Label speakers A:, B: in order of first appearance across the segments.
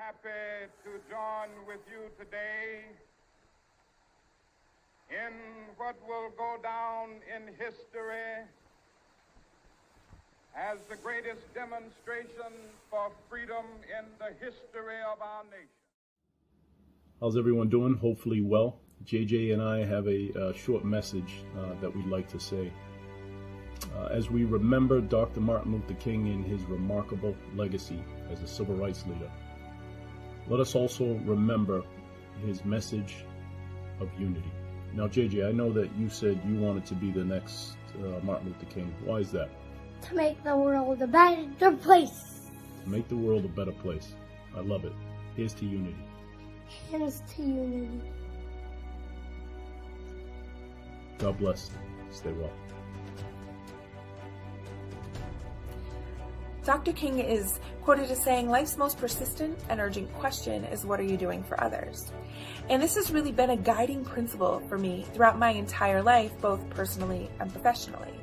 A: happy to join with you today in what will go down in history as the greatest demonstration for freedom in the history of our nation.
B: How's everyone doing? Hopefully well. JJ and I have a short message that we'd like to say. As we remember Dr. Martin Luther King and his remarkable legacy as a civil rights leader, let us also remember his message of unity. Now, JJ, I know that you said you wanted to be the next Martin Luther King. Why is that?
C: To make the world a better place.
B: To make the world a better place. I love it. Here's to unity.
C: Here's to unity.
B: God bless. Stay well.
D: Dr. King is quoted as saying, "Life's most persistent and urgent question is, what are you doing for others?" And this has really been a guiding principle for me throughout my entire life, both personally and professionally.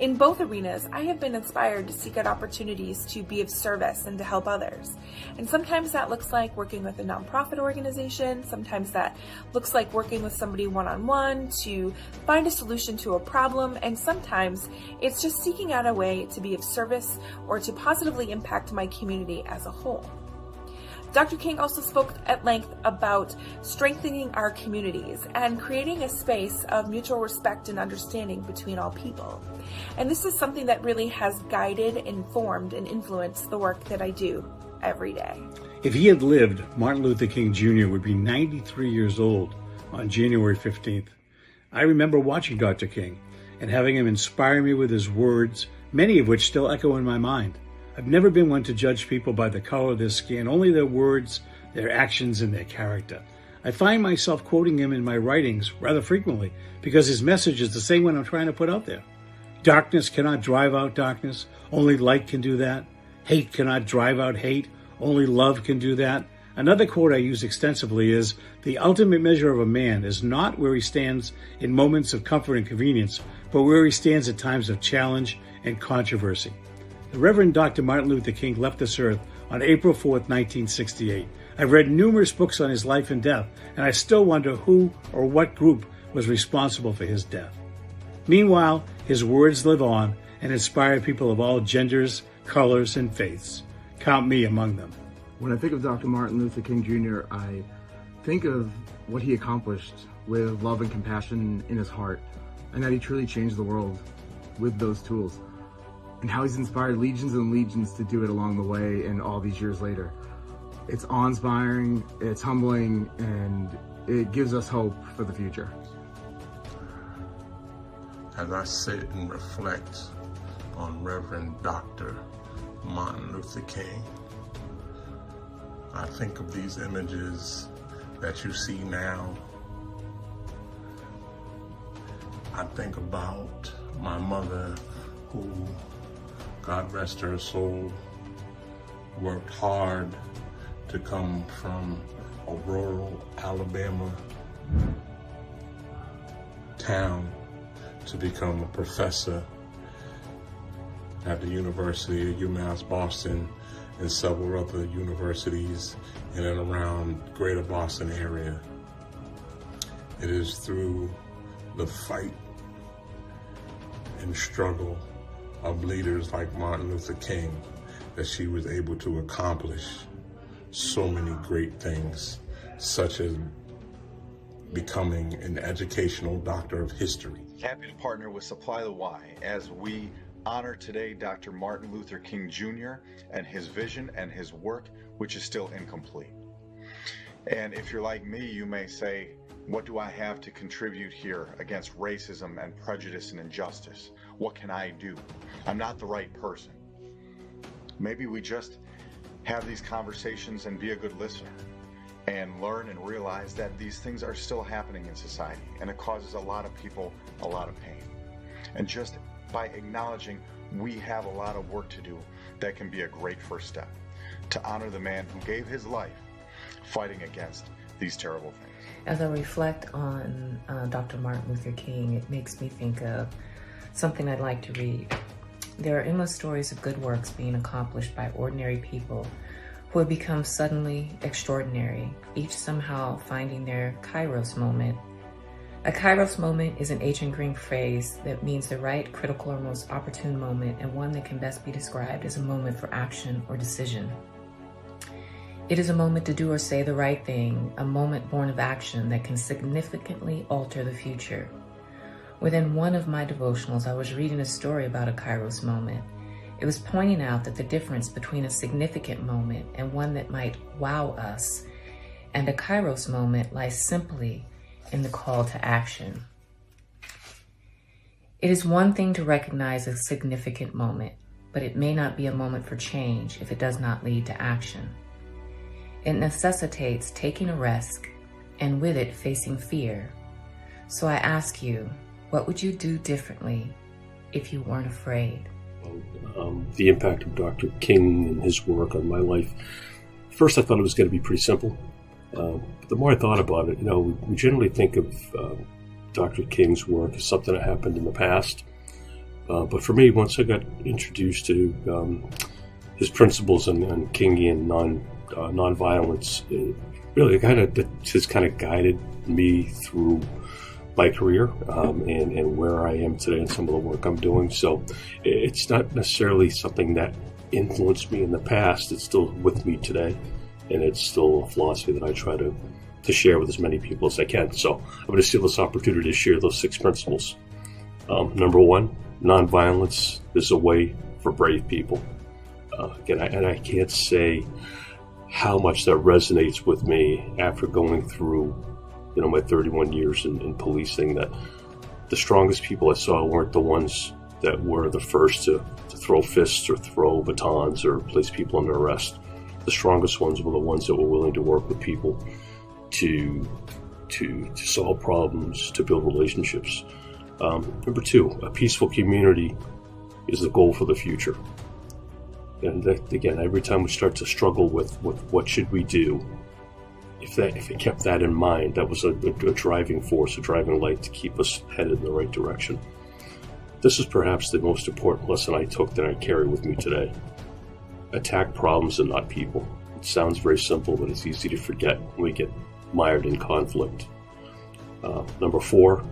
D: In both arenas, I have been inspired to seek out opportunities to be of service and to help others. And sometimes that looks like working with a nonprofit organization. Sometimes that looks like working with somebody one-on-one to find a solution to a problem. And sometimes it's just seeking out a way to be of service or to positively impact my community as a whole. Dr. King also spoke at length about strengthening our communities and creating a space of mutual respect and understanding between all people. And this is something that really has guided, informed, and influenced the work that I do every day.
E: If he had lived, Martin Luther King Jr. would be 93 years old on January 15th. I remember watching Dr. King and having him inspire me with his words, many of which still echo in my mind. I've never been one to judge people by the color of their skin, only their words, their actions, and their character. I find myself quoting him in my writings rather frequently because his message is the same one I'm trying to put out there. Darkness cannot drive out darkness, only light can do that. Hate cannot drive out hate, only love can do that. Another quote I use extensively is, "The ultimate measure of a man is not where he stands in moments of comfort and convenience, but where he stands at times of challenge and controversy." The Reverend Dr. Martin Luther King left this earth on April 4th, 1968. I've read numerous books on his life and death, and I still wonder who or what group was responsible for his death. Meanwhile, his words live on and inspire people of all genders, colors, and faiths. Count me among them.
F: When I think of Dr. Martin Luther King Jr., I think of what he accomplished with love and compassion in his heart, and that he truly changed the world with those tools, and how he's inspired legions and legions to do it along the way and all these years later. It's awe-inspiring, it's humbling, and it gives us hope for the future.
G: As I sit and reflect on Reverend Dr. Martin Luther King, I think of these images that you see now. I think about my mother who, God rest her soul, worked hard to come from a rural Alabama town to become a professor at the University of UMass Boston and several other universities in and around the greater Boston area. It is through the fight and struggle of leaders like Martin Luther King that she was able to accomplish so many great things, such as becoming an educational doctor of history.
H: Happy to partner with Supply the Y as we honor today Dr. Martin Luther King Jr. and his vision and his work, which is still incomplete. And if you're like me, you may say, what do I have to contribute here against racism and prejudice and injustice? What can I do? I'm not the right person. Maybe we just have these conversations and be a good listener and learn and realize that these things are still happening in society, and it causes a lot of people a lot of pain. And just by acknowledging we have a lot of work to do, that can be a great first step to honor the man who gave his life fighting against these terrible things.
I: As I reflect on Dr. Martin Luther King, it makes me think of something I'd like to read. There are endless stories of good works being accomplished by ordinary people who would become suddenly extraordinary, each somehow finding their kairos moment. A kairos moment is an ancient Greek phrase that means the right, critical, or most opportune moment, and one that can best be described as a moment for action or decision. It is a moment to do or say the right thing, a moment born of action that can significantly alter the future. Within one of my devotionals, I was reading a story about a kairos moment. It was pointing out that the difference between a significant moment and one that might wow us and a kairos moment lies simply in the call to action. It is one thing to recognize a significant moment, but it may not be a moment for change if it does not lead to action. It necessitates taking a risk and with it facing fear. So I ask you, what would you do differently if you weren't afraid?
J: The impact of Dr. King and his work on my life. First, I thought it was going to be pretty simple. But the more I thought about it, we generally think of Dr. King's work as something that happened in the past. But for me, once I got introduced to his principles on Kingian nonviolence, really has kind of guided me through my career and where I am today and some of the work I'm doing. So it's not necessarily something that influenced me in the past. It's still with me today, and it's still a philosophy that I try to share with as many people as I can. So I'm going to steal this opportunity to share those 6 principles. Number 1, nonviolence is a way for brave people. Again, I can't say how much that resonates with me after going through my 31 years in policing, that the strongest people I saw weren't the ones that were the first to throw fists or throw batons or place people under arrest. The strongest ones were the ones that were willing to work with people to solve problems, to build relationships. Number 2, a peaceful community is the goal for the future. And again, every time we start to struggle with what should we do, if it kept that in mind, that was a driving force, a driving light to keep us headed in the right direction. This is perhaps the most important lesson I took that I carry with me today. Attack problems and not people. It sounds very simple, but it's easy to forget when we get mired in conflict. Number 4,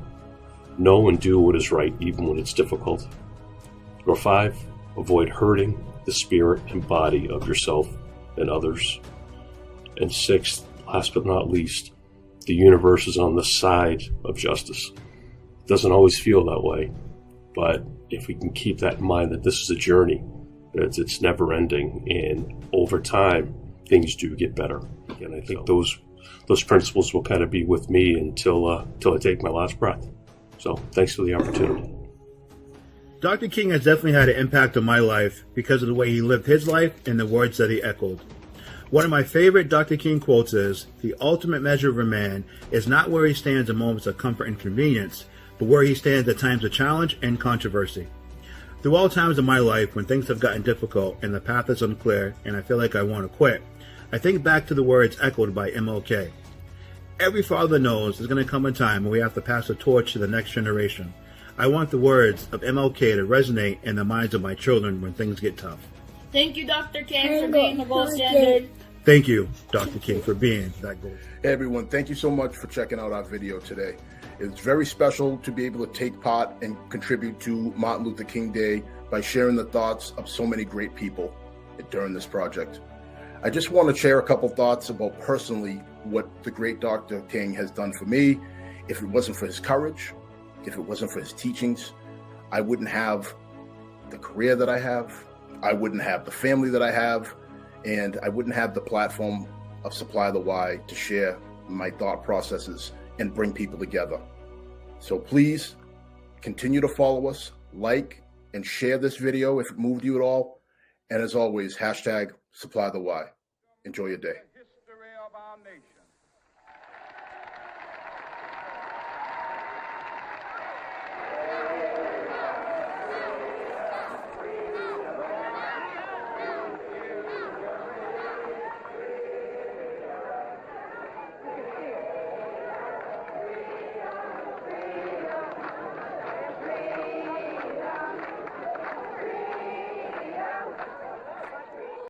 J: know and do what is right, even when it's difficult. Number 5, avoid hurting the spirit and body of yourself and others. And 6th, last but not least, the universe is on the side of justice. It doesn't always feel that way, but if we can keep that in mind, that this is a journey, it's never ending, and over time, things do get better. And I think those principles will kind of be with me until I take my last breath. So thanks for the opportunity.
K: Dr. King has definitely had an impact on my life because of the way he lived his life and the words that he echoed. One of my favorite Dr. King quotes is, "The ultimate measure of a man is not where he stands in moments of comfort and convenience, but where he stands at times of challenge and controversy." Through all times of my life when things have gotten difficult and the path is unclear and I feel like I want to quit, I think back to the words echoed by MLK. Every father knows there's going to come a time when we have to pass the torch to the next generation. I want the words of MLK to resonate in the minds of my children when things get tough.
L: Thank you, Dr. King, for being the gold standard.
K: Thank you, Dr. King, for being that gold.
M: Hey everyone, thank you so much for checking out our video today. It's very special to be able to take part and contribute to Martin Luther King Day by sharing the thoughts of so many great people during this project. I just want to share a couple thoughts about personally what the great Dr. King has done for me. If it wasn't for his courage, if it wasn't for his teachings, I wouldn't have the career that I have, I wouldn't have the family that I have, and I wouldn't have the platform of Supply the Why to share my thought processes and bring people together. So please continue to follow us, like and share this video if it moved you at all. And as always, hashtag Supply the Why. Enjoy your day.
A: History of our nation.